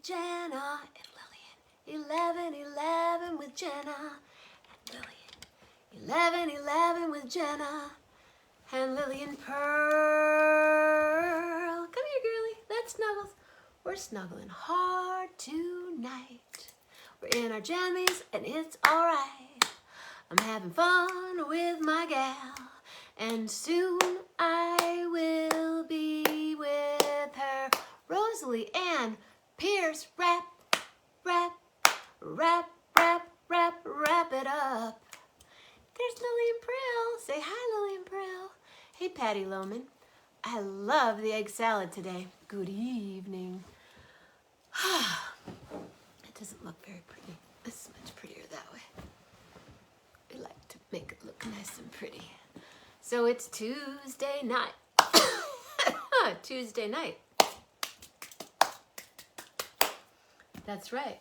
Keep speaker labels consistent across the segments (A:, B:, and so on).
A: Jenna and Lillian. 11:11 with Jenna and Lillian. 11:11 with Jenna and Lillian Pearl. Come here, girlie. Let's snuggle. We're snuggling hard tonight. We're in our jammies and it's alright. I'm having fun with my gal, and soon I will be with her. Rosalie Ann Pierce, wrap, wrap, wrap, wrap, wrap, wrap it up. There's Lillian Prill. Say hi, Lillian Prill. Hey, Patty Lohman. I love the egg salad today. Good evening. It doesn't look very pretty. This is much prettier that way. I like to make it look nice and pretty. So it's Tuesday night. Tuesday night. That's right.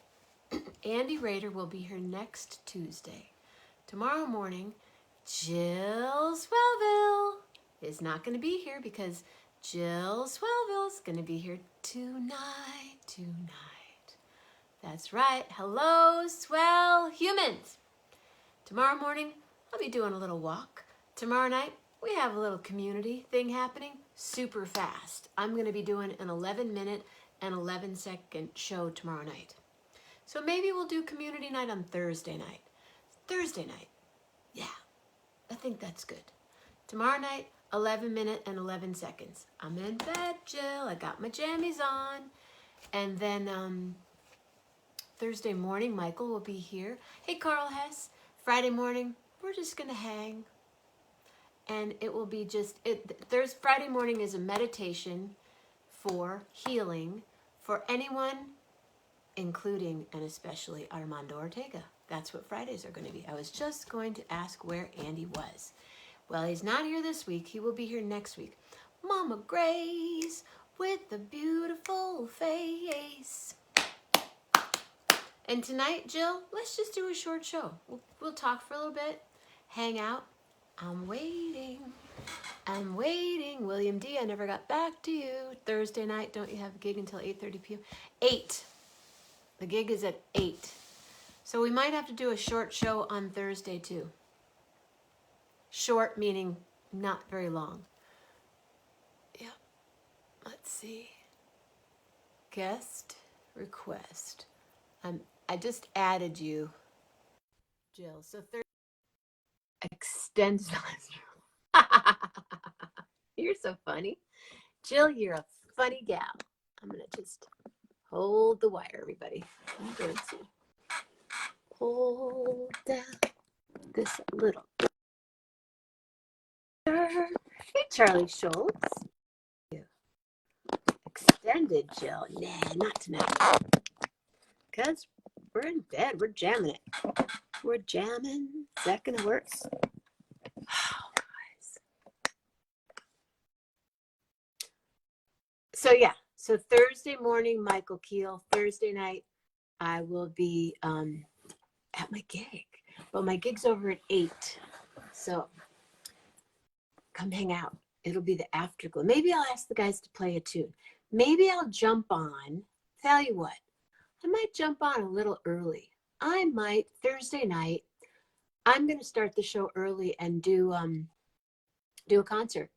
A: Andy Rader will be here next Tuesday. Tomorrow morning, Jill Swellville is not going to be here because Jill Swellville is going to be here tonight. That's right. Hello, swell humans. Tomorrow morning, I'll be doing a little walk. Tomorrow night, we have a little community thing happening super fast. I'm going to be doing an 11-minute and 11-second show tomorrow night. So maybe we'll do community night on Thursday night. Thursday night. Yeah, I think that's good. Tomorrow night, 11-minute and 11 seconds. I'm in bed, Jill. I got my jammies on. And then Thursday morning, Michael will be here. Hey, Carl Hess. Friday morning, we're just going to hang. And it will be just, Friday morning is a meditation for healing for anyone, including and especially Armando Ortega. That's what Fridays are going to be. I was just going to ask where Andy was. Well, he's not here this week. He will be here next week. Mama Grace with the beautiful face. And tonight, Jill, let's just do a short show. We'll talk for a little bit, hang out. I'm waiting. William D., I never got back to you. Thursday night, don't you have a gig until 8:30 p.m.? 8. The gig is at 8. So we might have to do a short show on Thursday, too. Short meaning not very long. Yeah. Let's see. Guest request. I just added you, Jill. So Thursday extends. You're so funny. Jill, you're a funny gal. I'm going to just hold the wire, everybody. I'm going to pull down this little. Hey, Charlie Schultz. Extended, Jill. Nah, not tonight. Because we're in bed. We're jamming it. We're jamming. Is that going to work? Oh, guys. So, yeah. So, Thursday morning, Michael Keel. Thursday night, I will be at my gig. Well, my gig's over at 8. So, come hang out. It'll be the afterglow. Maybe I'll ask the guys to play a tune. Maybe I'll jump on. Tell you what. I might jump on a little early. I might, Thursday night, I'm going to start the show early and do a concert.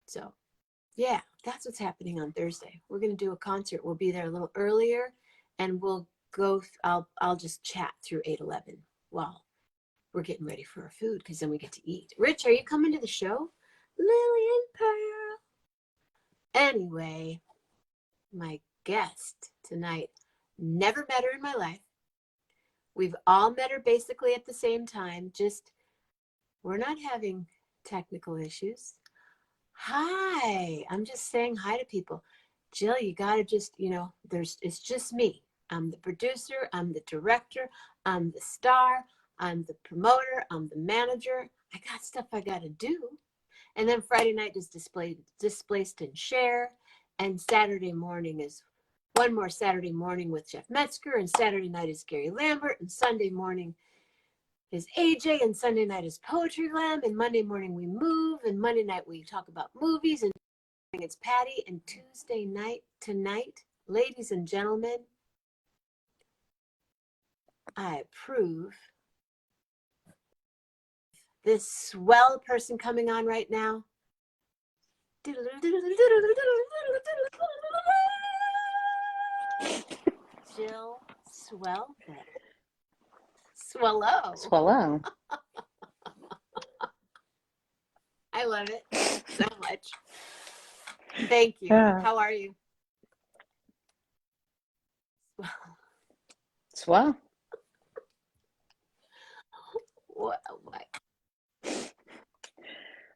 A: So, yeah, that's what's happening on Thursday. We're going to do a concert. We'll be there a little earlier, and we'll go, I'll just chat through 8:11 while we're getting ready for our food, because then we get to eat. Rich, are you coming to the show? Lillian Pearl. Anyway, my guest tonight, never met her in my life. We've all met her basically at the same time. Just, we're not having technical issues. Hi, I'm just saying hi to people. Jill, you gotta just, it's just me. I'm the producer, I'm the director, I'm the star, I'm the promoter, I'm the manager. I got stuff I gotta do. And then Friday night is displaced in share. And Saturday morning is one more Saturday morning with Jeff Metzger. And Saturday night is Gary Lambert. And Sunday morning is AJ. And Sunday night is Poetry Glam. And Monday morning we move. And Monday night we talk about movies. And it's Patty. And Tuesday night, tonight, ladies and gentlemen, I approve this swell person coming on right now. Jill Swellville. Swallow.
B: Swallow.
A: I love it so much. Thank you.
B: Yeah.
A: How are you?
B: Swell.
A: What?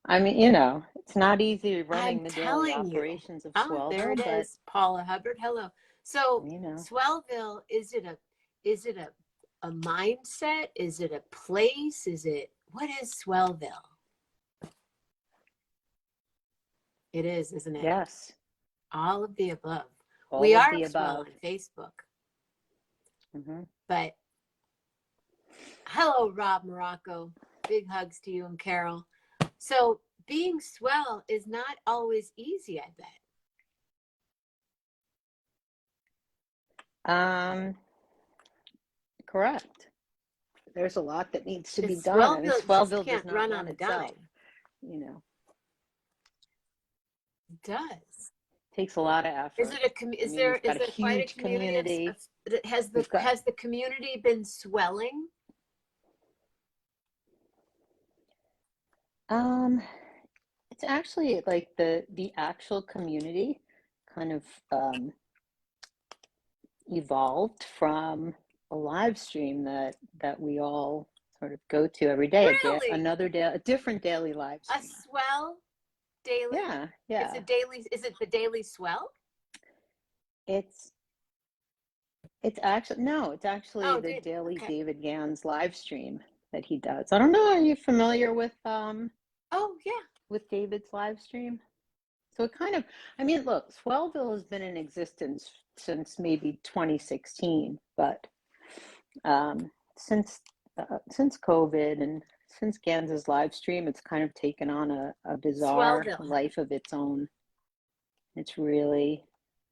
B: I mean, you know, it's not easy running
A: I'm
B: the daily
A: telling you.
B: operations of
A: Oh, there
B: Swellville,
A: it
B: but
A: is. Paula Hubbard. Hello. So,
B: you know,
A: Swellville, is it a mindset? Is it a place? What is Swellville? It is, isn't it?
B: yes,
A: All of the above.
B: all
A: We
B: of
A: are
B: the
A: Swell
B: above.
A: on Facebook.
B: Mm-hmm.
A: But hello, Rob Morocco. Big hugs to you and Carol. So being swell is not always easy, I bet.
B: Correct. There's a lot that needs to be
A: It's
B: done, and
A: Swellville just
B: Swellville does
A: can't
B: not
A: run
B: run
A: on a
B: itself.
A: dime.
B: You know,
A: It does.
B: takes a lot of effort.
A: Is there quite a community? Has the community been swelling?
B: It's actually like the actual community kind of evolved from a live stream that we all sort of go to every day.
A: Really?
B: A different daily live stream.
A: A swell daily?
B: Yeah.
A: Is it the daily swell?
B: It's actually the daily
A: okay.
B: David Gans live stream that he does. I don't know, are you familiar with
A: Oh yeah.
B: with David's live stream? So it kind of, I mean, look, Swellville has been in existence since maybe 2016, but since COVID and since Gans's live stream, it's kind of taken on a bizarre life of its own. It's really,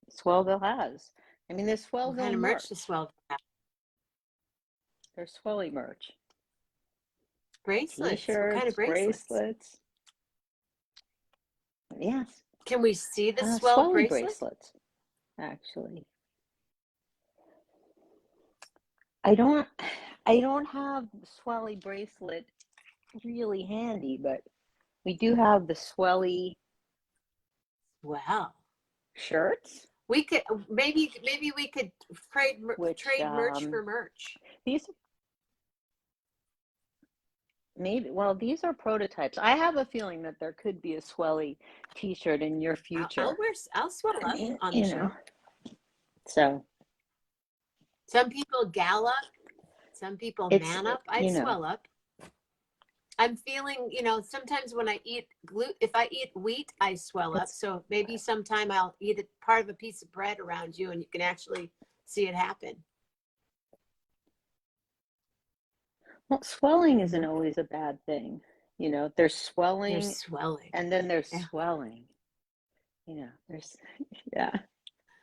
B: Swellville has. I mean, there's Swellville
A: what kind of merch does Swellville have?
B: There's Swelly merch.
A: Bracelets.
B: T-shirts,
A: what kind of bracelets?
B: Yes.
A: Can we see the swell
B: bracelets? Actually, I don't have the Swelly bracelet really handy, but we do have the Swelly shirts.
A: We could maybe we could trade merch for merch.
B: These are prototypes. I have a feeling that there could be a Swelly t-shirt in your future.
A: I'll swell up on the show.
B: So
A: some people gal up, some people man up. I swell up. I'm feeling, sometimes when I eat if I eat wheat, I swell up. So maybe sometime I'll eat part of a piece of bread around you and you can actually see it happen.
B: Well, swelling isn't always a bad thing. There's swelling.
A: There's swelling.
B: And then there's swelling. Yeah.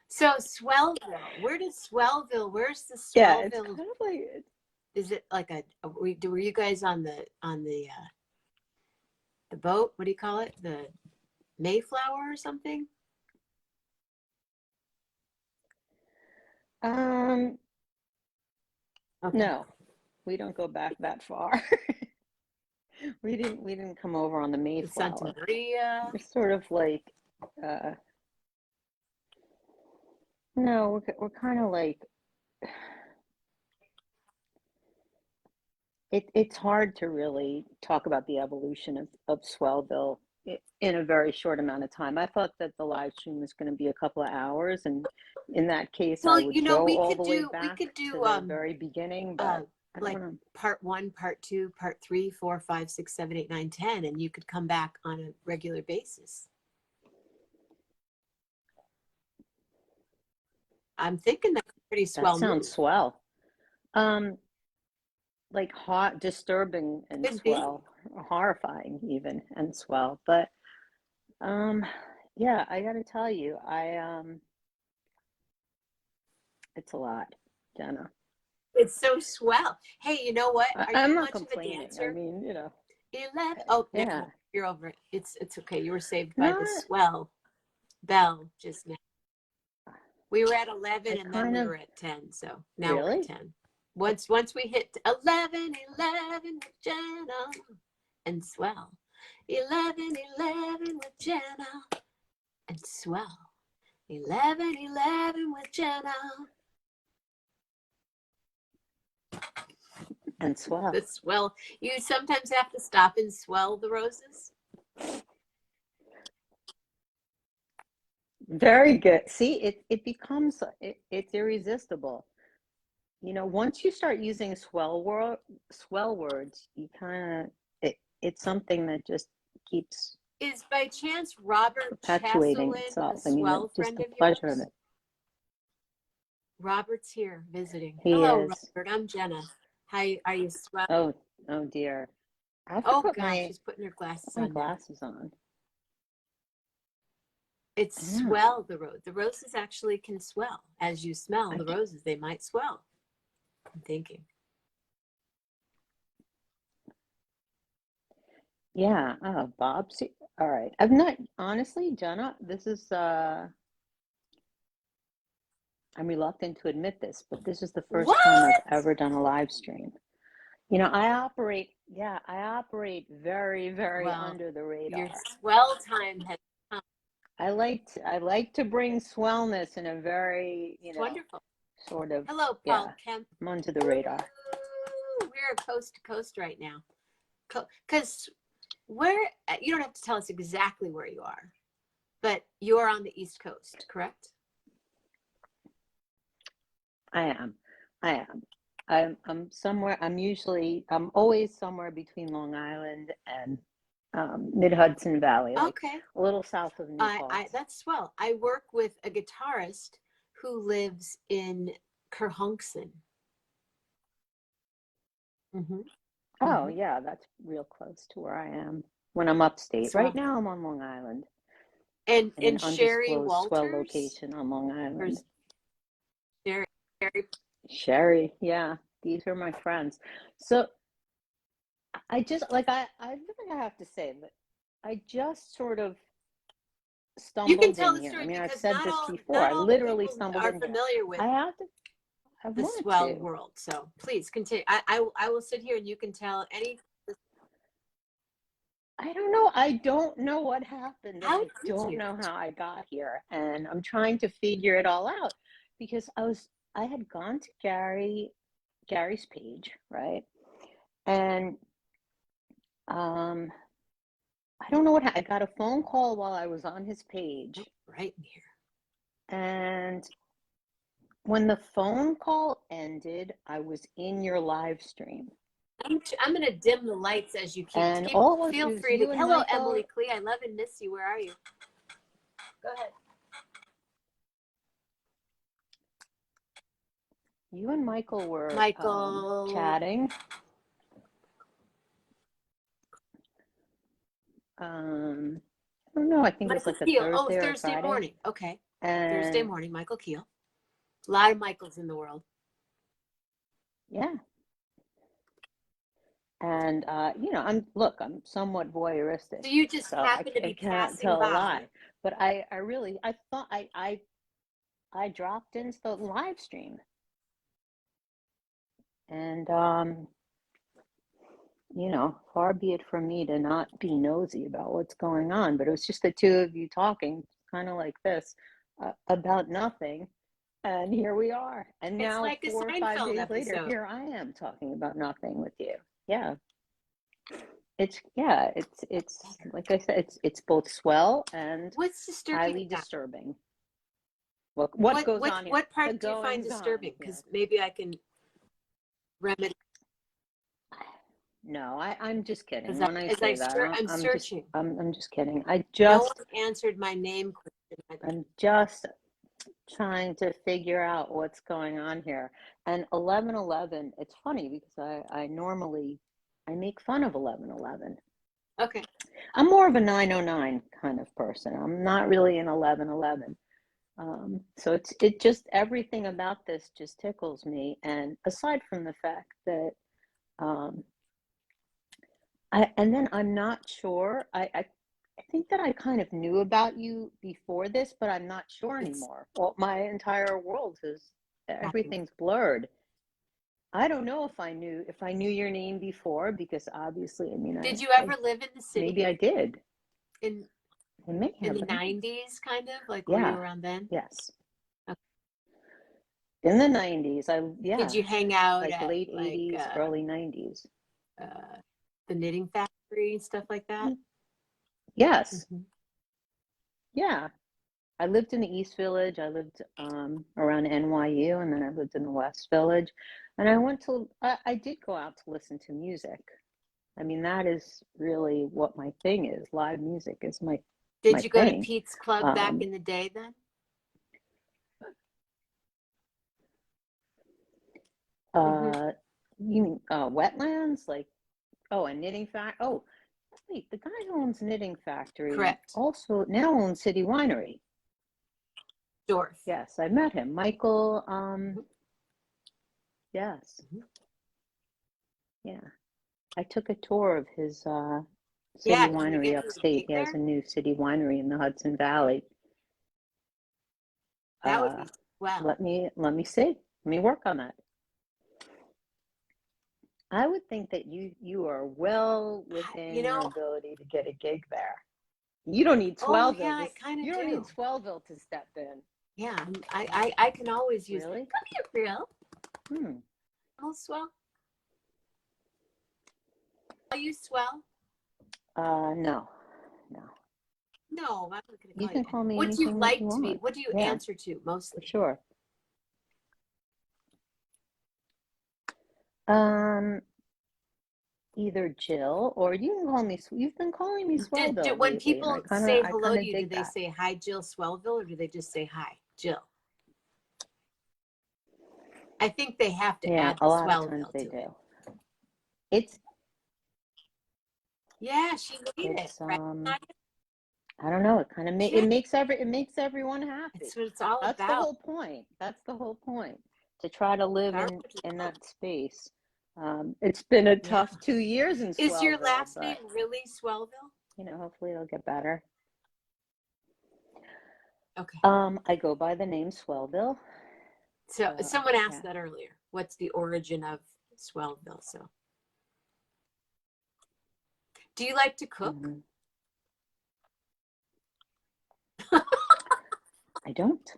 A: So Swellville, where's the Swellville?
B: Yeah, it's kind of like,
A: is it like were you guys on the boat? What do you call it? The Mayflower or something?
B: Okay. No, we don't go back that far. we didn't come over on the Mayflower.
A: Santa Maria.
B: We're sort of like no, we're kind of like it's hard to really talk about the evolution of Swellville in a very short amount of time. I thought that the live stream was going to be a couple of hours, and in that case, I would go all the way back to the very beginning. But
A: like part 1, part 2, part 3, 4, 5, 6, 7, 8, 9, 10, and you could come back on a regular basis. I'm thinking that's pretty swell.
B: That sounds swell. Like hot, disturbing, and swell, horrifying even, and swell. But yeah, I got to tell you, It's a lot, Jenna.
A: It's so swell. Hey, you know what? Are
B: I'm
A: you
B: not
A: much of a
B: complaining. I
A: dancer?
B: mean,
A: 11. Oh, never
B: yeah.
A: mind. You're over it. It's okay. You were saved by the
B: Not,
A: swell bell just now. We were at 11
B: I
A: and then
B: kind
A: we
B: of,
A: were at 10. So now we're at
B: really?
A: 10. Once we hit 11, 11 with Jenna and swell. 11, 11 with Jenna and swell. 11, 11 with Jenna.
B: And swell.
A: The swell. You sometimes have to stop and swell the roses.
B: Very good. See, it becomes, it's irresistible. Once you start using swell words, you kind of, it's something that just keeps
A: Is by chance Robert
B: perpetuating
A: Cheslin a
B: itself. I mean,
A: swell
B: just
A: friend
B: the
A: of
B: pleasure of
A: yours?
B: it.
A: Robert's here visiting.
B: He
A: Hello,
B: is.
A: Robert. I'm Jenna. Hi, are you swell?
B: Oh dear. I have to
A: Oh
B: put
A: gosh,
B: my
A: she's putting her glasses
B: my
A: on now.
B: glasses on.
A: It's
B: Yeah.
A: swell the rose. The roses actually can swell. As you smell the roses, they might swell. I'm thinking.
B: Yeah. Oh, Bob. See, all right. I've not honestly, Jenna, this is I'm reluctant to admit this, but this is the first time I've
A: What?
B: ever done a live stream. I operate very, very
A: Well,
B: under the
A: your
B: radar.
A: swell time has come.
B: I like to bring swellness in a very,
A: It's wonderful.
B: sort of,
A: Hello,
B: yeah,
A: Paul Kemp.
B: I'm under the radar.
A: We're coast to coast right now. Because you don't have to tell us exactly where you are, but you're on the East Coast, correct?
B: I am. I am. I'm always somewhere between Long Island and Mid-Hudson Valley, like
A: Okay.
B: a little south of New Paltz.
A: That's swell. I work with a guitarist who lives in Kerhonkson. Mm-hmm.
B: Oh, yeah, that's real close to where I am when I'm upstate.
A: Swell.
B: Right now, I'm on Long Island.
A: And
B: in an
A: Sherry
B: undisclosed swell
A: Walters?
B: location on Long Island.
A: Sherry.
B: Sherry, yeah, these are my friends. So I just I think I have to say that I just sort of
A: You can
B: stumbled
A: tell
B: in
A: the
B: here. I
A: story
B: mean, I've
A: because
B: said this before.
A: not
B: I
A: all the
B: literally
A: people
B: stumbled
A: are
B: in here.
A: familiar with
B: I
A: the
B: want
A: swell
B: to.
A: world. So please continue. I will sit here and you can tell any.
B: I don't know. I don't know what happened, and
A: How
B: I
A: did
B: don't
A: you?
B: know how I got here. And I'm trying to figure it all out because I had gone to Gary's page, right? And I don't know I got a phone call while I was on his page.
A: Right in here.
B: And when the phone call ended, I was in your live stream.
A: I'm going to dim the lights as you keep.
B: And all it was,
A: Feel
B: it was
A: free
B: you
A: to.
B: and
A: Hello,
B: Michael.
A: Emily Clee. I love and miss you. Where are you? Go ahead.
B: You and Michael were chatting. I don't know. I think it was like a Thursday or
A: Thursday
B: Friday.
A: morning. Okay.
B: And
A: Thursday morning, Michael Keel. A lot of Michaels in the world.
B: yeah. And I'm somewhat voyeuristic.
A: So you just
B: So
A: happen to be
B: I cannot
A: passing
B: tell a
A: by.
B: lie. But I thought I dropped into the live stream. And far be it from me to not be nosy about what's going on, but it was just the two of you talking kind of like this about nothing. And here we are. And
A: It's
B: now
A: like
B: 4 or 5
A: Seinfeld
B: days later,
A: episode.
B: here I am talking about nothing with you. Yeah. It's like I said, it's both swell and
A: What's disturbing?
B: highly disturbing. What goes on here?
A: What part do you find disturbing? Because maybe I can remedy.
B: No, I'm just kidding.
A: When
B: I say that,
A: I'm searching.
B: I'm just kidding.
A: No one answered my name question.
B: I'm just trying to figure out what's going on here. And 11:11, it's funny because I normally make fun of 11:11.
A: Okay.
B: I'm more of a 9:09 kind of person. I'm not really an 11:11. So it just, everything about this just tickles me. And aside from the fact that, um, and then I'm not sure, I think that I kind of knew about you before this, but I'm not sure
A: It's
B: anymore. Well, my entire world
A: happened.
B: everything's blurred. I don't know if I knew your name before, because obviously, I mean,
A: Did you
B: I
A: ever live in the city
B: maybe I did.
A: in
B: I may
A: in
B: have,
A: the
B: but I don't.
A: 90s, kind of? Like, were you
B: Yeah,
A: around then?
B: yes.
A: Okay.
B: In the 90s,
A: Did
B: yeah,
A: you hang out
B: like
A: at
B: late
A: like
B: 80s, early 90s.
A: uh, the knitting factory and stuff like that?
B: Yes,
A: Hmm.
B: yeah. I lived in the East Village. I lived around NYU, and then I lived in the West Village. And I did go out to listen to music. I mean, that is really what my thing is. Live music is my
A: Did you go to
B: thing.
A: Pete's Club back
B: Um,
A: in the day then? Hmm.
B: uh, you mean Wetlands? Like, oh, a knitting fact. Oh, wait, the guy who owns Knitting Factory
A: Correct.
B: also now owns City Winery.
A: Dorf.
B: Yes, I met him. Michael,
A: Mhm.
B: yes,
A: Mhm.
B: yeah. I took a tour of his city
A: Yeah, can you
B: winery
A: get me a
B: upstate.
A: gig
B: He has
A: there?
B: a new city winery in the Hudson Valley.
A: That would
B: Uh,
A: be well.
B: let me see. Let me work on that. I would think that you are well
A: You
B: within your
A: know,
B: ability to get a gig there. You don't need
A: oh yeah,
B: Swellville.
A: I kind of
B: You don't need
A: do.
B: Swellville to step in.
A: Yeah, I can always use.
B: Really?
A: Come here, Bill.
B: Hmm.
A: Oh, swell. Are you swell?
B: No, no.
A: No, I'm not going to
B: You
A: call you
B: can
A: that.
B: call me
A: What do you
B: anything that you
A: like to be?
B: want.
A: What do you
B: Yeah,
A: answer to
B: for
A: mostly?
B: sure. Um, Either Jill, or you can call me. You've been calling me Swellville
A: When
B: lately, and
A: people say
B: I
A: hello
B: kind
A: to
B: of
A: you, do
B: dig
A: they
B: that.
A: say hi, Jill Swellville, or do they just say hi, Jill? I think they have to
B: Yeah,
A: add
B: a
A: the
B: lot of times
A: Swellville
B: they
A: to it.
B: do. It's
A: Yeah, she made it,
B: it's
A: right?
B: I don't know. It kind of
A: Yeah,
B: it makes everyone happy.
A: it's what it's all
B: That's the
A: about.
B: whole point. That's the whole point. To try to live
A: Our much
B: in
A: love.
B: that space. It's been a
A: Yeah.
B: tough 2 years in
A: Is your
B: Swellville,
A: last name
B: but
A: really Swellville?
B: hopefully it'll get better.
A: Okay.
B: I go by the name Swellville.
A: So
B: So
A: someone asked
B: yeah.
A: that earlier. What's the origin of Swellville? So, do you like to cook?
B: Hmm. I don't.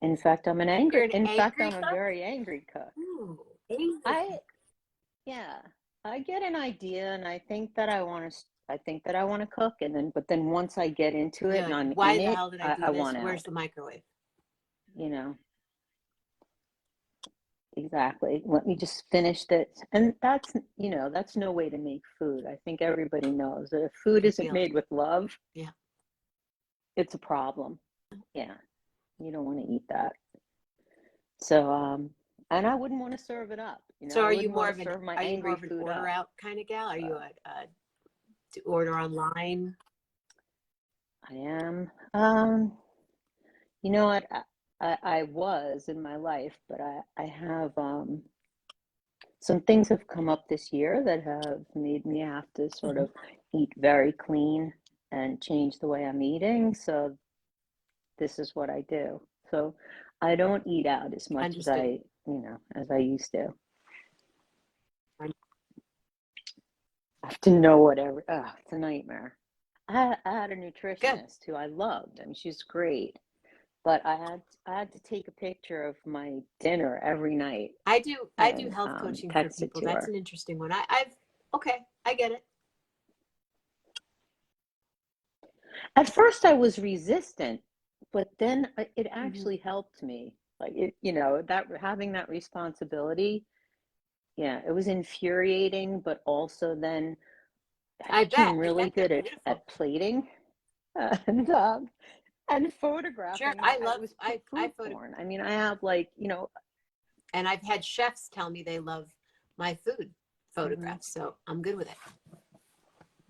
B: In fact,
A: You're an
B: in fact,
A: angry
B: I'm a
A: cook?
B: very angry cook.
A: Ooh, angry
B: I,
A: cook.
B: yeah, I get an idea and I think that I want to cook, and but then once I get into it
A: You're
B: and
A: like,
B: I'm
A: why
B: in
A: the
B: it,
A: hell did I
B: I
A: do this?
B: want
A: Where's
B: out,
A: the microwave?
B: you know, exactly. Let me just finish this. And that's no way to make food. I think everybody knows that if food
A: I
B: isn't
A: feel it.
B: made with love,
A: Yeah.
B: it's a problem. Yeah, you don't want to eat that. So, and I wouldn't want to serve it up.
A: So
B: I wouldn't want to serve my
A: are you more
B: angry
A: of an
B: food
A: order
B: up.
A: out kind of gal? Are you
B: So
A: a to order online?
B: I am. What? I was in my life, but I have some things have come up this year that have made me have to sort
A: Mhm.
B: of eat very clean and change the way I'm eating. So this is what I do. So I don't eat out as much as
A: Understood.
B: as I used to. I have to know whatever. It's a nightmare. I had a
A: Good.
B: nutritionist who I loved. I mean, she's great, but I had to take a picture of my dinner every night
A: I do
B: and
A: health coaching for
B: text it
A: people.
B: to
A: That's
B: her.
A: an interesting one. I've okay, I get it.
B: At first, I was resistant, but then it
A: Hmm.
B: actually helped me. Like that having that responsibility. Yeah, it was infuriating, but also then I
A: I
B: became
A: bet
B: really
A: they're
B: good
A: beautiful.
B: at plating and um, and
A: Sure,
B: photographing. It was
A: I
B: food
A: photo
B: porn. I mean, I have like
A: and I've had chefs tell me they love my food
B: mhm.
A: photographs, so I'm good with it.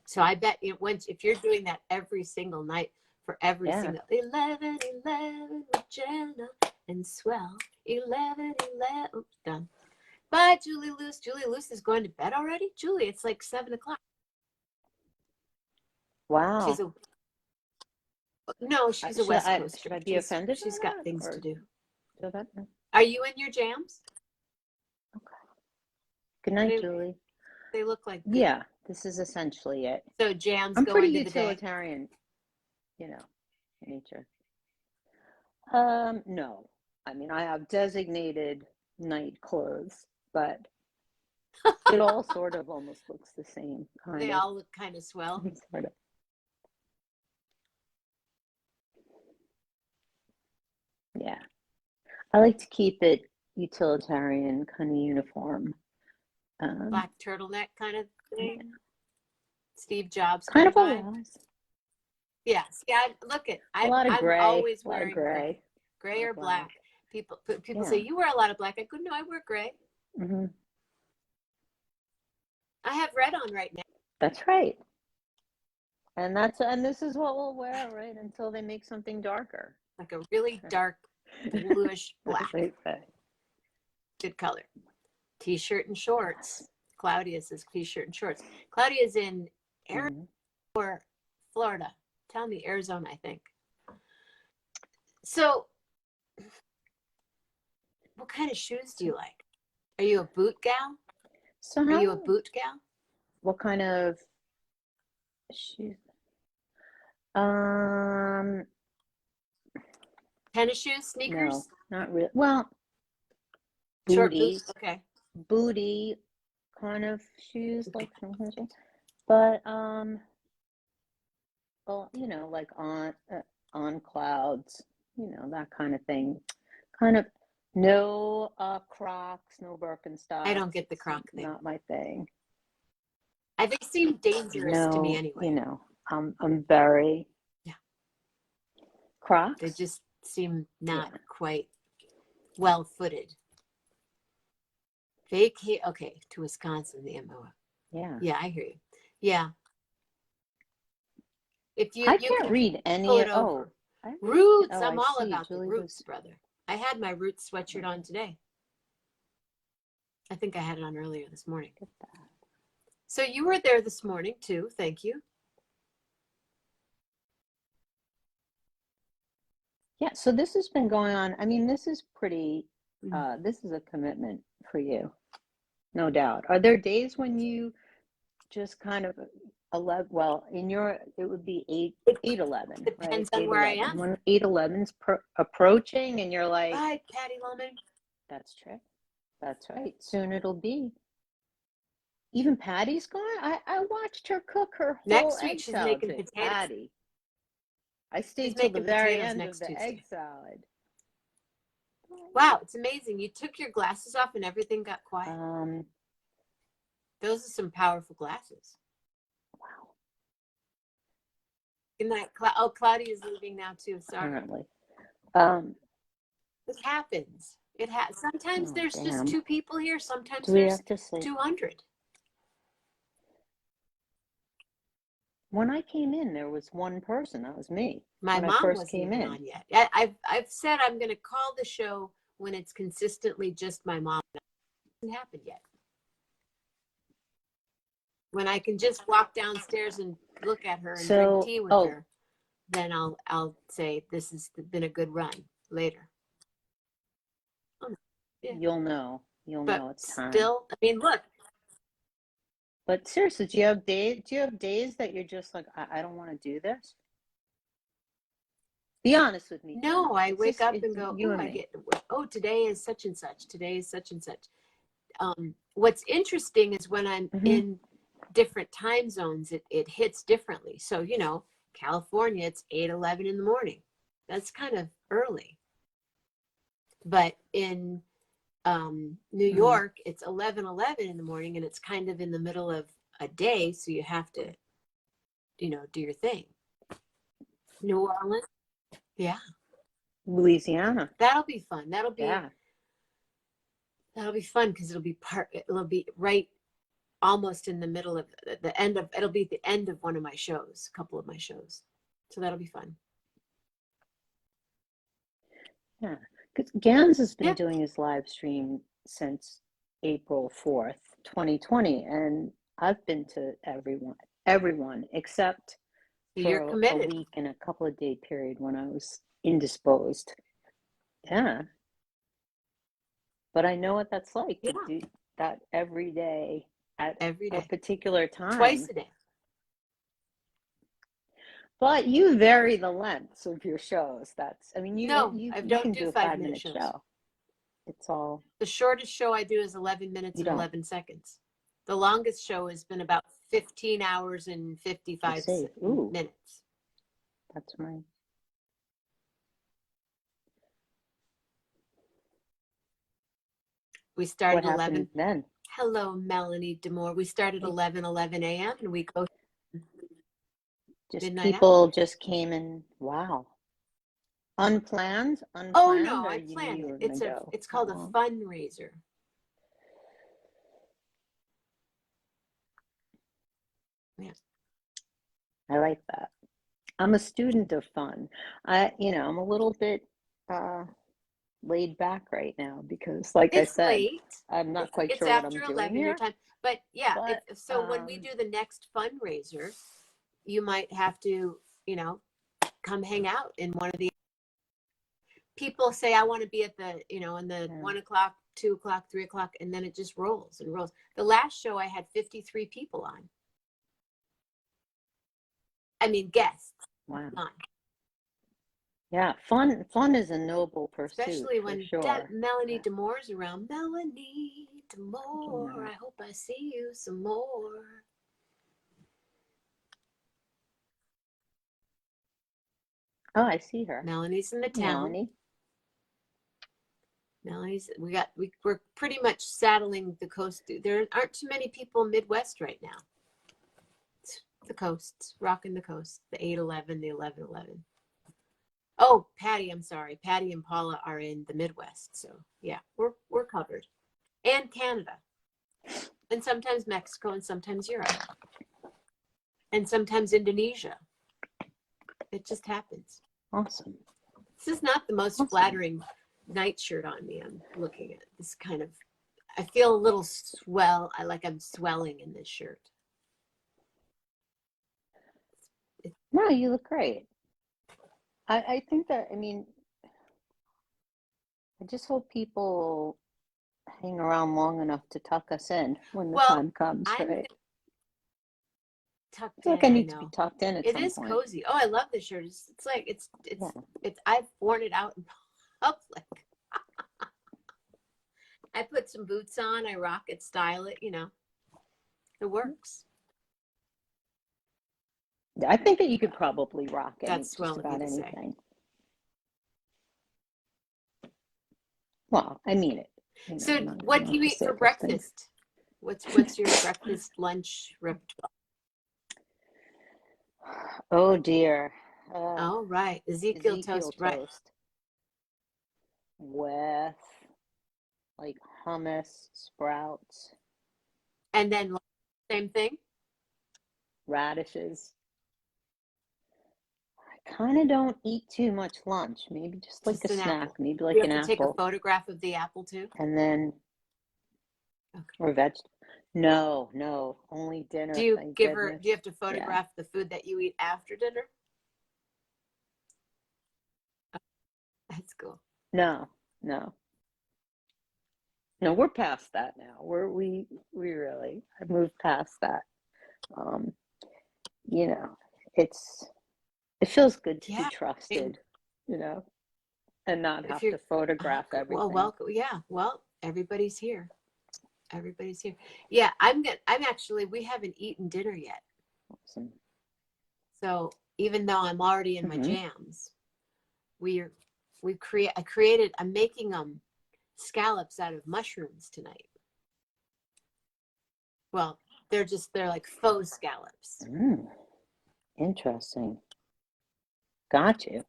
A: So I bet once if you're doing that every single night for every
B: Yeah.
A: single 11:11 with Jenna and Swell. 11:11. Oops, done. Bye, Julie Luce. Julie Luce is going to bed already? Julie, it's like 7:00.
B: Wow.
A: She's a West Coaster.
B: Should I be offended?
A: She's
B: by
A: got
B: that,
A: things
B: or
A: to do.
B: so that?
A: Are you in your jams?
B: Okay. Good night, Julie.
A: They look like good.
B: Yeah, this is essentially it.
A: So jams
B: I'm
A: go
B: pretty
A: into the day.
B: utilitarian, nature. No. I mean, I have designated night clothes, but it all sort of almost looks the same.
A: They all look kind of swell.
B: Sort of. Yeah. I like to keep it utilitarian, kind of uniform.
A: Black turtleneck kind of thing.
B: Yeah.
A: Steve Jobs
B: Kind of a
A: vibe.
B: lot.
A: Yes. Yeah. Look at. I'm
B: gray.
A: always
B: a lot
A: wearing
B: of gray.
A: Gray or black. People
B: Yeah.
A: say you wear a lot of black. I go, no, I wear gray.
B: Mm-hmm.
A: I have red on right now.
B: That's right. And this is what we'll wear, right, until they make something darker.
A: Like a really dark bluish black. Good color. T-shirt and shorts. Claudia says t-shirt and shorts. Claudia's in Arizona or Florida. Tell me, Arizona, I think. So, what kind of shoes do you like? Are you a boot gal? Are you a boot gal?
B: What kind of shoes?
A: Tennis shoes, sneakers?
B: No, not really. Well,
A: short
B: booty.
A: boots. Okay.
B: Booty kind of shoes, like some kind of shoes. But well, like on clouds, that kind of thing. Kind of no Crocs, no Birkenstocks.
A: I don't get the Croc thing.
B: Not my thing.
A: They seem dangerous to me anyway.
B: I'm very Crocs.
A: They just seem not quite well-footed. Okay, to Wisconsin, the MOA.
B: Yeah.
A: Yeah, I hear you. Yeah.
B: I can't read any.
A: Roots. I'm all about the roots, brother. I had my Roots sweatshirt on today. I think I had it on earlier this morning. So you were there this morning too. Thank you.
B: Yeah. So this has been going on. I mean, this is pretty. This is a commitment for you, no doubt. Are there days when you just kind of 11? Well, it would be 8:11.
A: Depends
B: right?
A: on where I am.
B: When 8:11's approaching, and you're like,
A: "Bye, Patty Loman."
B: That's true. That's right. Soon it'll be. Even Patty's gone. I watched her cook her whole
A: Next week
B: egg
A: she's
B: salad
A: making
B: today.
A: potatoes.
B: Patty. I stayed till the very end of the egg salad.
A: Wow, it's amazing. You took your glasses off and everything got quiet. Those are some powerful glasses.
B: Wow.
A: Good night. Claudia's leaving now too. Sorry.
B: Apparently.
A: It happens. Sometimes there's just 2 people here. Sometimes there's 200.
B: When I came in, there was one person. That was me.
A: My mom wasn't even on yet. I've said I'm going to call the show when it's consistently just my mom. It hasn't happened yet. When I can just walk downstairs and look at her and drink tea with her, then I'll say this has been a good run later. Yeah.
B: You'll know it's time.
A: Still, I mean, look.
B: But seriously, do you have days that you're just like, I don't want to do this? Be honest with me.
A: No, I wake up and go, today is such and such. Today is such and such. What's interesting is when I'm in different time zones, it hits differently. So, California, it's 8:11 in the morning. That's kind of early. But in New York, it's 11:11 in the morning, and it's kind of in the middle of a day, so you have to, do your thing. New Orleans, yeah.
B: Louisiana,
A: that'll be fun. That'll be fun because it'll be right almost in the middle of it'll be the end of one of my shows, a couple of my shows, so that'll be fun.
B: Yeah, because Gans has been
A: Yeah.
B: doing his live stream since April 4th, 2020, and I've been to everyone except
A: So you're
B: for a
A: committed.
B: week and a couple of day period when I was indisposed. Yeah, but I know what that's like to
A: Yeah.
B: do that every day at
A: Every
B: a
A: day.
B: particular
A: Twice
B: time.
A: a day.
B: But you vary the lengths of your shows. That's, I mean,
A: No,
B: you
A: I
B: you
A: don't
B: can
A: do
B: do a
A: 5-minute
B: 5 minute
A: shows.
B: show. It's all,
A: The shortest show I do is 11 minutes
B: you
A: and
B: don't.
A: 11 seconds. The longest show has been about 15 hours and
B: I
A: 55
B: see. Ooh,
A: minutes.
B: that's my.
A: We start
B: What
A: at
B: happened
A: 11.
B: then?
A: Hello, Melanie Demore. We start at
B: Hey,
A: 11 a.m. and we go
B: just
A: midnight hour.
B: people just came and wow. Unplanned?
A: Oh no,
B: Unplanned, or
A: I
B: you knew
A: plan
B: you
A: it.
B: were gonna go?
A: It's called a
B: Oh,
A: fundraiser. Yeah.
B: I like that. I'm a student of fun. I'm a little bit uh laid back right now because, like I
A: It's
B: said,
A: late.
B: I'm not quite
A: It's
B: sure what I'm
A: after
B: doing
A: 11 your
B: here,
A: time. But yeah,
B: but
A: so when we do the next fundraiser, you might have to, come hang out in one of the people say, I want to be at the, in the
B: yeah.
A: 1 o'clock, 2 o'clock, 3 o'clock, and then it just rolls and rolls. The last show I had 53 people on. I mean, guests
B: Wow.
A: on.
B: Yeah, fun is a noble pursuit
A: Especially
B: for
A: when
B: sure.
A: Melanie
B: Yeah.
A: Demore's around. Melanie Demore,
B: Yeah.
A: I hope I see you some more.
B: Oh, I see her.
A: Melanie's in the town.
B: Melanie.
A: We're pretty much saddling the coast. There aren't too many people Midwest right now. It's the coasts, rocking the coast, the 811, the 1111. Oh, Patty, I'm sorry. Patty and Paula are in the Midwest. So yeah, we're covered. And Canada. And sometimes Mexico and sometimes Europe. And sometimes Indonesia. It just happens.
B: Awesome.
A: This is not the most
B: Awesome.
A: flattering nightshirt on me. I'm looking at this kind of, I feel a little like I'm swelling in this shirt.
B: No, you look great. I think that, I mean, I just hope people hang around long enough to tuck us in when the time comes, right?
A: Tucked
B: I feel
A: in,
B: like I
A: I
B: need to be
A: know.
B: tucked in at
A: It
B: some
A: is
B: point.
A: cozy. Oh, I love this shirt. It's like, I've worn it out in public. I put some boots on, I rock it, style it, it works.
B: I think that you could probably rock
A: That's
B: just
A: swell of you
B: about
A: to say.
B: anything. Well, I mean it.
A: So what do you eat for breakfast? What's your breakfast, lunch repertoire?
B: Oh dear.
A: Oh, right. Ezekiel toast, right.
B: With like hummus, sprouts.
A: And then same thing?
B: Radishes. I kind of don't eat too much lunch. Maybe just like
A: Just
B: a
A: an
B: snack.
A: apple.
B: Maybe like
A: You
B: an
A: have to take a
B: apple.
A: photograph of the apple too?
B: And then, or vegetable. No, only dinner.
A: Do you
B: Thank
A: do
B: goodness.
A: you have to photograph the food that you eat after dinner? That's cool.
B: No. No, we're past that now. We really have moved past that. You know, it feels good to be trusted, and not have to photograph everything.
A: Well, everybody's here. Everybody's here. Yeah, we haven't eaten dinner yet.
B: Awesome.
A: So even though I'm already in my jams, I'm making scallops out of mushrooms tonight. Well, they're like faux scallops.
B: Interesting. Got you.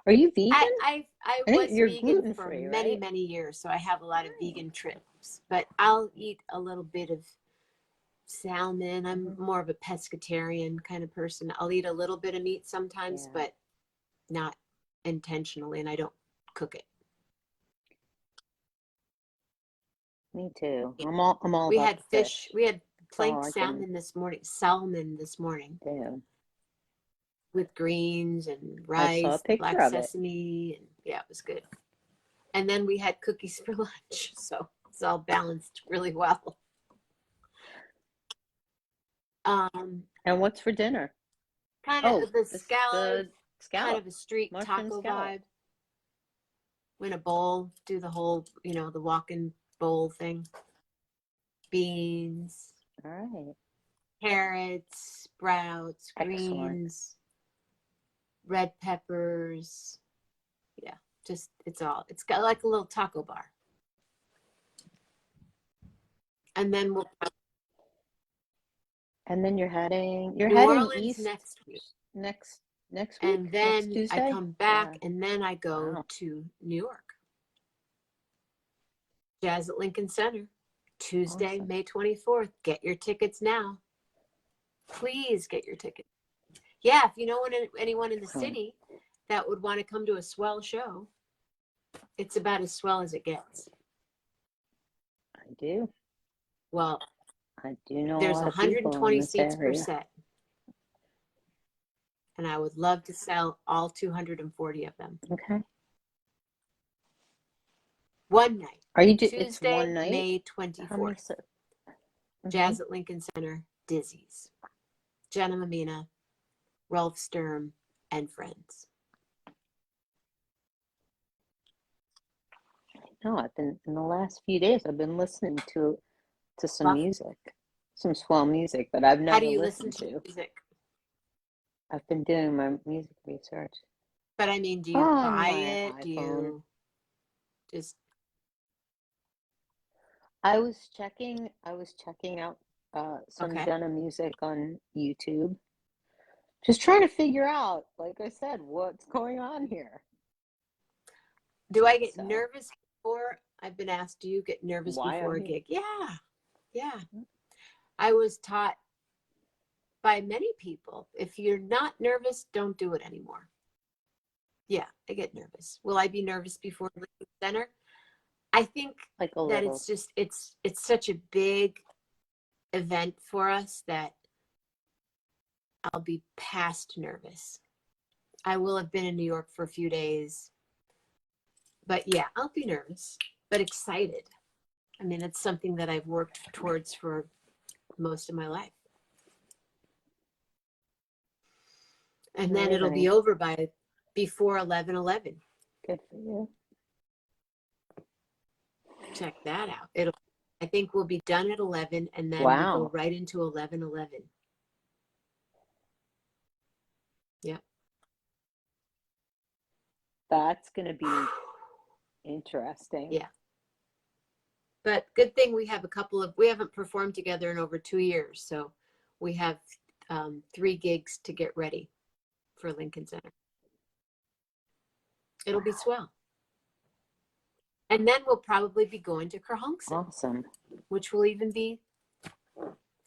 B: Are you vegan?
A: I was
B: you're
A: vegan for
B: gluten-free,
A: many,
B: right?
A: many years, so I have a lot of vegan trips. But I'll eat a little bit of salmon. I'm more of a pescatarian kind of person. I'll eat a little bit of meat sometimes, but not intentionally, and I don't cook it.
B: Me too.
A: Yeah.
B: I'm all
A: We
B: about
A: had
B: the
A: fish.
B: fish.
A: We had
B: That's all
A: planked
B: I can
A: salmon this morning
B: do.
A: with greens and
B: I saw a
A: rice,
B: picture
A: black
B: of it.
A: sesame, and yeah, it was good. And then we had cookies for lunch, so it's all balanced really well.
B: And what's for dinner?
A: Kind
B: Oh,
A: of the
B: the
A: kind
B: scallop,
A: of a street
B: mushroom
A: taco
B: scallop.
A: vibe. In a bowl, do the whole, the walk-in bowl thing. Beans,
B: All right.
A: carrots, sprouts,
B: Excellent.
A: greens, red peppers. Yeah, it's got like a little taco bar. And then
B: And then you're
A: New
B: heading
A: Orleans
B: east
A: next week.
B: next
A: And
B: week, next
A: then I
B: Tuesday.
A: come back,
B: Yeah.
A: and then I go
B: Wow.
A: to New York. Jazz at Lincoln Center, Tuesday,
B: Awesome.
A: May 24th. Get your tickets now. Please get your tickets. Yeah, if you know anyone in the city that would want to come to a swell show, it's about as swell as it gets.
B: I do.
A: Well,
B: I do know a
A: there's
B: lot of people in
A: 120
B: this
A: seats per
B: area.
A: set. And I would love to sell all 240 of them.
B: Okay.
A: One night.
B: Are you it's
A: Tuesday,
B: one night?
A: May
B: How many
A: 24th. Jazz at Lincoln Center, Dizzy's. Jenna Mammina, Rolf Sturm, and friends.
B: No, I've been in the last few days. I've been listening to some music, some swell music that I've never
A: How do you
B: listened
A: listen to music?
B: I've been doing my music research.
A: But I mean, do you
B: On
A: buy
B: my
A: it?
B: iPhone.
A: Do you just?
B: I was checking out some
A: Okay.
B: Jenna music on YouTube. Just trying to figure out, like I said, what's going on here.
A: Do I get nervous before? I've been asked, do you get nervous before a gig? Yeah. I was taught by many people, if you're not nervous, don't do it anymore. Yeah, I get nervous. Will I be nervous before Lincoln Center? I think
B: Like a
A: that
B: little.
A: it's such a big event for us that I'll be past nervous. I will have been in New York for a few days. But yeah, I'll be nervous, but excited. I mean, it's something that I've worked towards for most of my life. And then it'll be over before 11/11.
B: Good for you.
A: Check that out. I think we'll be done at 11, and then we go right into 11/11. Yeah.
B: That's going to be interesting.
A: Yeah. But good thing we have we haven't performed together in over 2 years. So we have 3 gigs to get ready for Lincoln Center. It'll be swell. And then we'll probably be going to Kerhonkson.
B: Awesome.
A: Which will even be,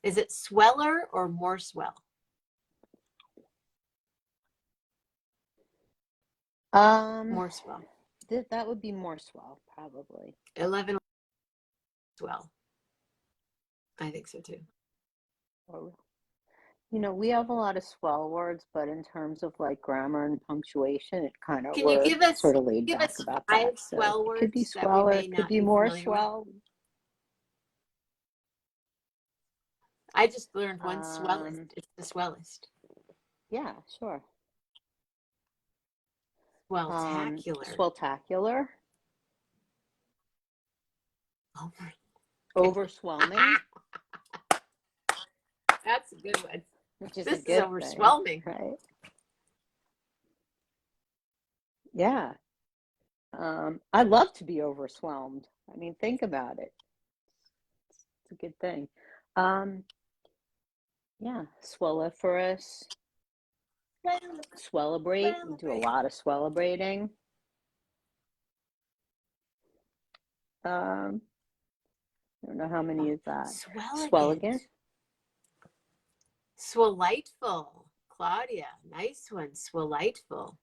A: is it sweller or more swell? More swell.
B: That would be more swell, probably.
A: 11 swell. I think so too.
B: We have a lot of swell words, but in terms of like grammar and punctuation, it kind of
A: Can you give us
B: sort of laid back about
A: 5
B: that.
A: swell
B: So
A: words
B: it could be
A: that we
B: swell, or
A: may
B: it could
A: not
B: be
A: be
B: more
A: familiar
B: swell.
A: with? I just learned one swellest. It's the swellest.
B: Yeah, sure.
A: Swelltacular.
B: Swelltacular. Overswelming.
A: That's a good one.
B: Which is
A: this
B: a good
A: is overswelming.
B: Thing, right? Yeah. I love to be overwhelmed. I mean, think about it. It's a good thing. Yeah, swelliferous. Swellibrate. We do a lot of swellabrating. I don't know how many is that. Swelligant.
A: Swellightful. Claudia, nice one. Swellightful.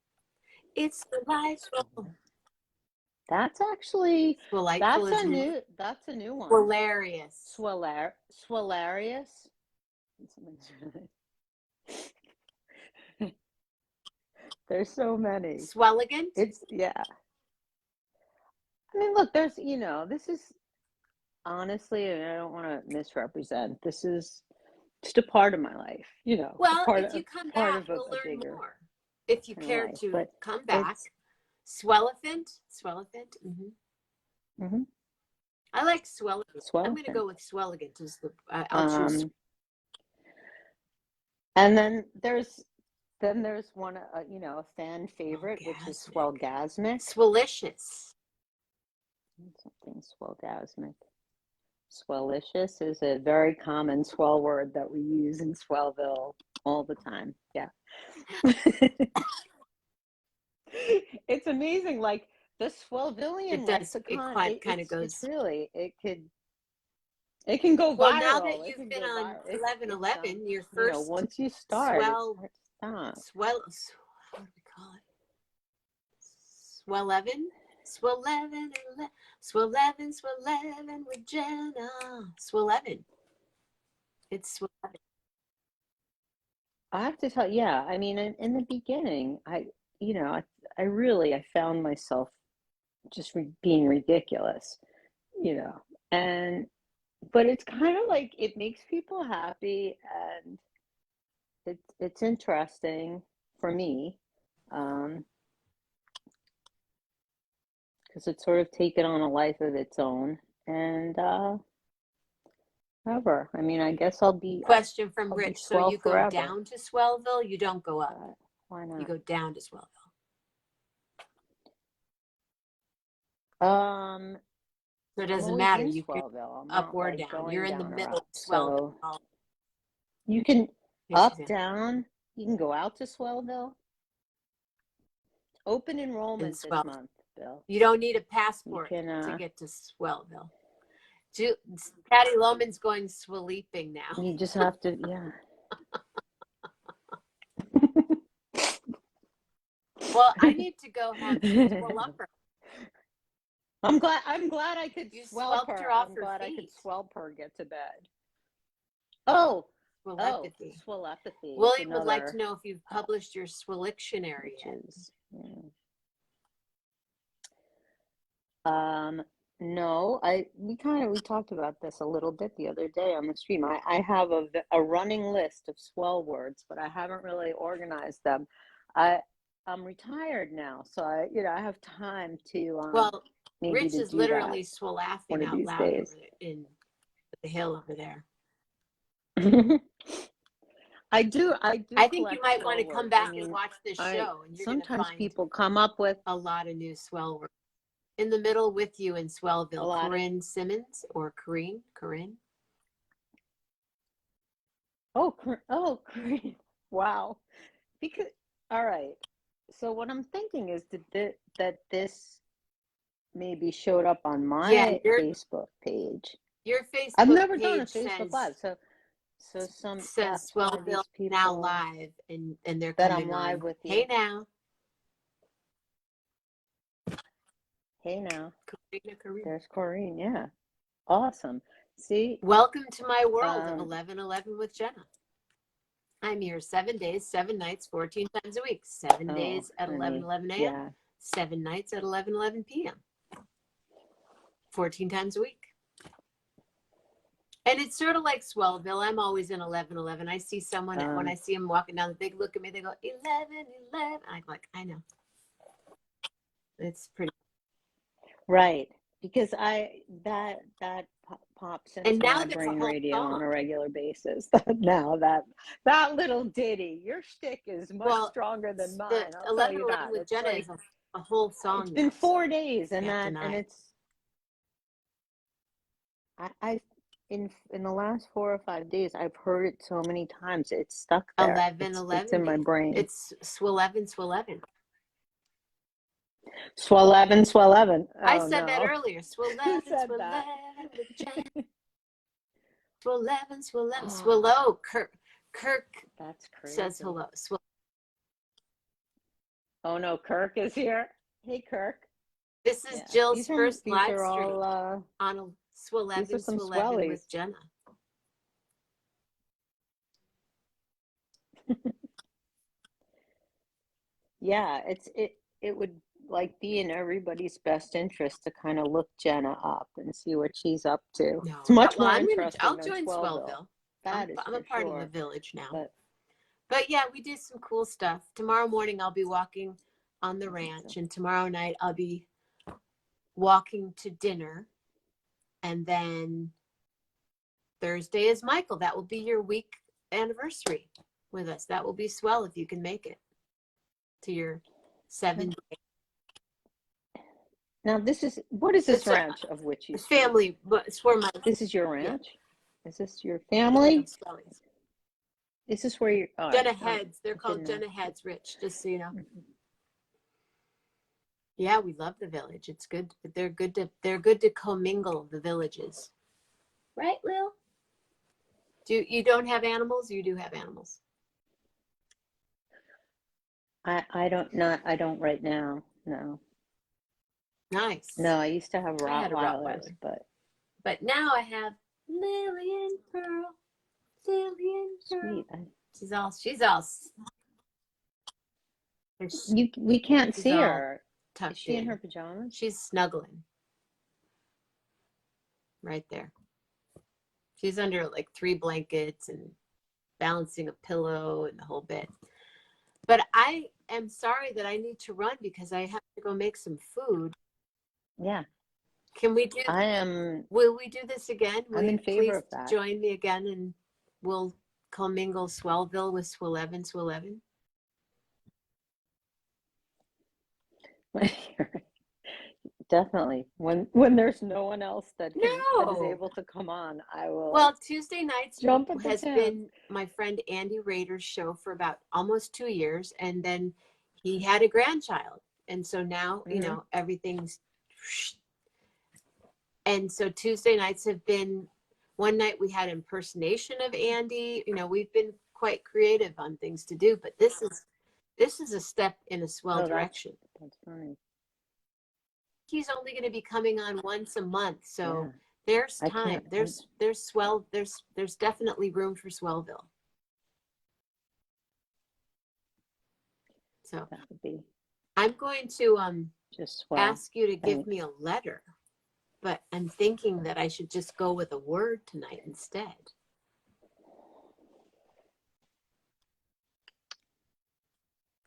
A: It's delightful.
B: That's actually,
A: Delightful is new.
B: that's a new one.
A: Hilarious.
B: Swellarius. There's so many.
A: Swelligant.
B: It's, yeah. I mean, look, there's, this is honestly, and I don't want to misrepresent, this is just a part of my life,
A: Well,
B: part
A: if you come
B: part
A: back,
B: of
A: we'll
B: a
A: learn
B: bigger
A: more. If you
B: kind of
A: care
B: life.
A: to
B: But
A: come back.
B: it's,
A: Swellifant.
B: mhm.
A: I like Swelligant. I'm going to
B: Swellville.
A: go with Swelligant as I'll choose.
B: And then there's one, a fan favorite, which is Swellgasmic.
A: Swellicious.
B: Something Swellgasmic. Swellicious is a very common swell word that we use in Swellville all the time. Yeah. It's amazing. Like the Swellvillian lexicon, it's really, it can go viral.
A: Well, now that you've been on 1111, your first
B: once you start,
A: swell,
B: it's hard to stop.
A: what do we call it? Swellevin? Swellevin with Jenna. Swellevin. It's Swellevin.
B: I have to tell, yeah, I mean, in the beginning, I found myself just being ridiculous, and but it's kind of like it makes people happy, and it's interesting for me, because it's sort of taken on a life of its own, and however, I mean, I guess
A: Question from
B: I'll be
A: Rich. So
B: swell
A: you go
B: forever.
A: down to Swellville, you don't go up.
B: Why not?
A: You go down to Swellville. So it doesn't matter. You can up or down. You're in the middle of Swellville.
B: So you can up, down. You can go out to Swellville. Open enrollment this month, Bill.
A: You don't need a passport to get to Swellville. Patty Loman's going swelleaping now.
B: You just have to, yeah.
A: Well, I need to go have swellupper.
B: I'm glad I could swell her.
A: I'm glad I
B: could swell her get to bed. Oh,
A: swellepathy.
B: Swellepathy.
A: William would like to know if you've published your Swellictionary yet.
B: No, we talked about this a little bit the other day on the stream. I have a running list of swell words, but I haven't really organized them. I'm retired now, so I have time to
A: Rich is literally swellaughing out loud
B: days.
A: in the hill over there.
B: I do.
A: I think you might want to come back and watch this show, and you're
B: sometimes people come up with
A: a lot of new swell words. In the middle with you in Swellville, Corinne Simmons or Corinne?
B: Oh, Corinne! Wow. Because all right. So what I'm thinking is that this maybe showed up on my Facebook page.
A: Your Facebook
B: I've never
A: page
B: done a Facebook Live, so some
A: says Swellville now live, and they're
B: that
A: coming
B: I'm live
A: on.
B: with you. Hey now.
A: Corinne.
B: There's Corinne. Yeah. Awesome. See.
A: Welcome to my world of 1111 with Jenna. I'm here 7 days, 7 nights, 14 times a week. 7 days at 11:11 a.m.
B: Yeah.
A: 7 nights at 11:11 p.m. 14 times a week. And it's sort of like Swellville. I'm always in 11:11. I see someone when I see them walking down, they look at me. They go 11:11. I'm like, I know. It's pretty.
B: Right, because that pops into my brain radio on a regular basis. Now that little ditty, your shtick is much stronger than mine. I'll tell you that.
A: With Jenna is a whole song.
B: It's been 4 days, and it's in the last 4 or 5 days, I've heard it so many times. It's stuck there.
A: 11:11.
B: It's in my brain.
A: It's Swellevin.
B: Swellevin. Oh,
A: I said that earlier. Swellevin. Swello. Kirk.
B: That's crazy.
A: Says hello.
B: Oh no, Kirk is here. Hey, Kirk.
A: This is
B: Yeah,
A: Jill's first
B: these
A: live
B: are
A: stream
B: all
A: on a
B: these are
A: Swellville
B: some
A: Swellville
B: swellies.
A: with Jenna.
B: Yeah, it would like be in everybody's best interest to kind of look Jenna up and see what she's up to. It's
A: No,
B: much
A: well,
B: more
A: I'll
B: interesting than
A: join
B: Swellville.
A: Swellville.
B: That is
A: I'm a
B: for
A: part of the
B: sure.
A: village now.
B: But
A: yeah, we did some cool stuff. Tomorrow morning I'll be walking on the ranch, and tomorrow night I'll be walking to dinner, and then Thursday is Michael. That will be your week anniversary with us. That will be swell if you can make it to your 7
B: now what is this
A: It's a
B: ranch of which you speak?
A: family, but it's where my
B: This is your ranch? Is this your
A: family
B: family?
A: swellies.
B: Is this where you
A: Jenna Heads. They're called
B: didn't know.
A: Jenna Heads, Rich, just so you know.
B: Mhm.
A: Yeah, we love the village. It's good. They're good to commingle the villages. Right, Lil? You don't have animals? You do have animals.
B: I don't right now. No.
A: Nice.
B: No, I used to have
A: I had a
B: Rottweilers,
A: Rottweiler. But now I have Lily and Pearl. Lily and Pearl.
B: sweet.
A: She's all
B: We can't
A: she's
B: see
A: all
B: her. Is
A: tucked
B: she in
A: in.
B: her pajamas?
A: She's snuggling. Right there. She's under like 3 blankets and balancing a pillow and the whole bit. But I am sorry that I need to run because I have to go make some food.
B: Yeah.
A: Can we do? Will we do this again?
B: I'm in favor of that.
A: Join me again, and we'll commingle Swellville with Swellevin.
B: Definitely. When there's no one else that is able to come on, I will.
A: Well, Tuesday nights has
B: chance.
A: been my friend Andy Rader's show for about almost 2 years, and then he had a grandchild, and so now everything's. And so Tuesday nights have been. One night we had impersonation of Andy. We've been quite creative on things to do, but this is a step in a swell direction.
B: That's funny.
A: He's only going to be coming on once a month, so there's time. There's swell. There's definitely room for Swellville. So
B: that would be.
A: I'm going to
B: just
A: ask you to give me a letter, but I'm thinking that I should just go with a word tonight instead.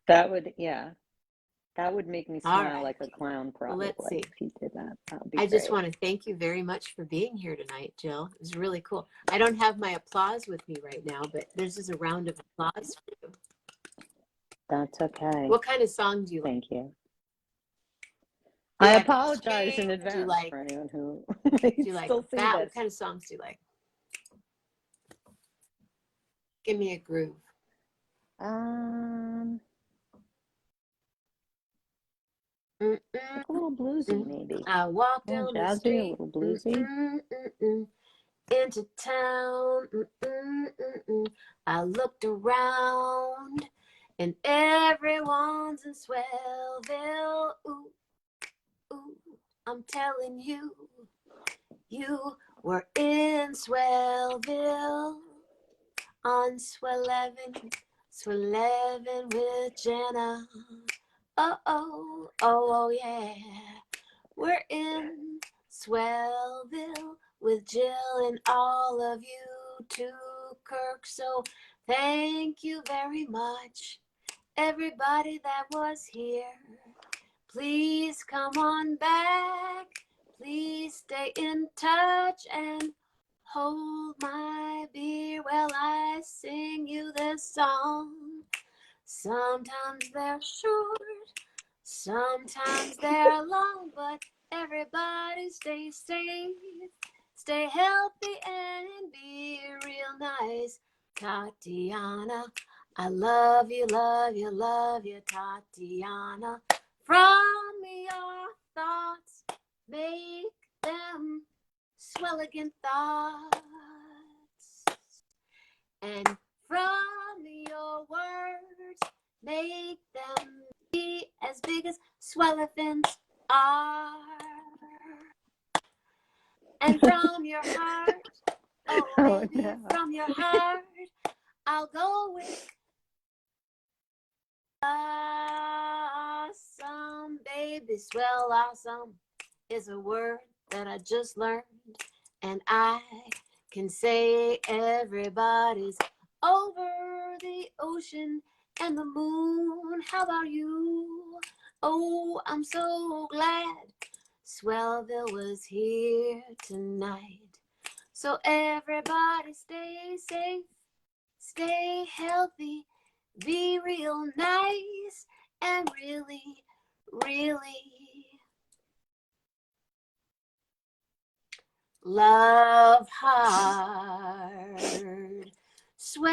B: That would make me smile like a clown, probably.
A: Well, let's see.
B: If he did that, that would be
A: I
B: great.
A: just want to thank you very much for being here tonight, Jill. It was really cool. I don't have my applause with me right now, but there's just a round of applause for you.
B: That's okay.
A: What kind of song do you like?
B: Thank you. I apologize in advance for anyone who still see this.
A: What kind of songs do you like? Give me a groove.
B: Like a little bluesy, maybe.
A: I walk down the street,
B: a little bluesy.
A: Into town. I looked around, and everyone's in Swellville. Ooh, ooh, I'm telling you, you were in Swellville on Swellevin with Jenna. Oh, yeah. We're in Swellville with Jill and all of you too, Kirk. So thank you very much, everybody that was here. Please come on back. Please stay in touch and hold my beer while I sing you this song. Sometimes they're short, sometimes they're long, but everybody stay safe, stay healthy, and be real nice. Tatiana, I love you, Tatiana. From your thoughts, make them swell again thoughts. And from your words, make them be as big as Swellevins are. And from your heart, oh
B: Oh,
A: baby,
B: no.
A: from your heart, I'll go with awesome, baby. Swell awesome is a word that I just learned, and I can say everybody's over the ocean and the moon. How about you? Oh, I'm so glad Swellville was here tonight. So everybody stay safe, stay healthy, be real nice, and really, really love hard. Swell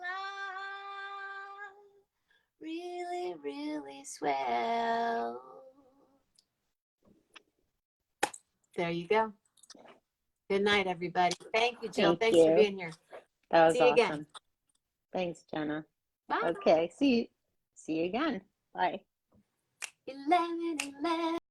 A: love, really, really swell. There you go. Good night, everybody. Thank you, Jill.
B: Thank
A: Thanks for
B: you.
A: being here.
B: That was
A: See you again.
B: awesome. Thanks, Jenna.
A: Bye.
B: Okay, see you again. Bye.
A: 11:11.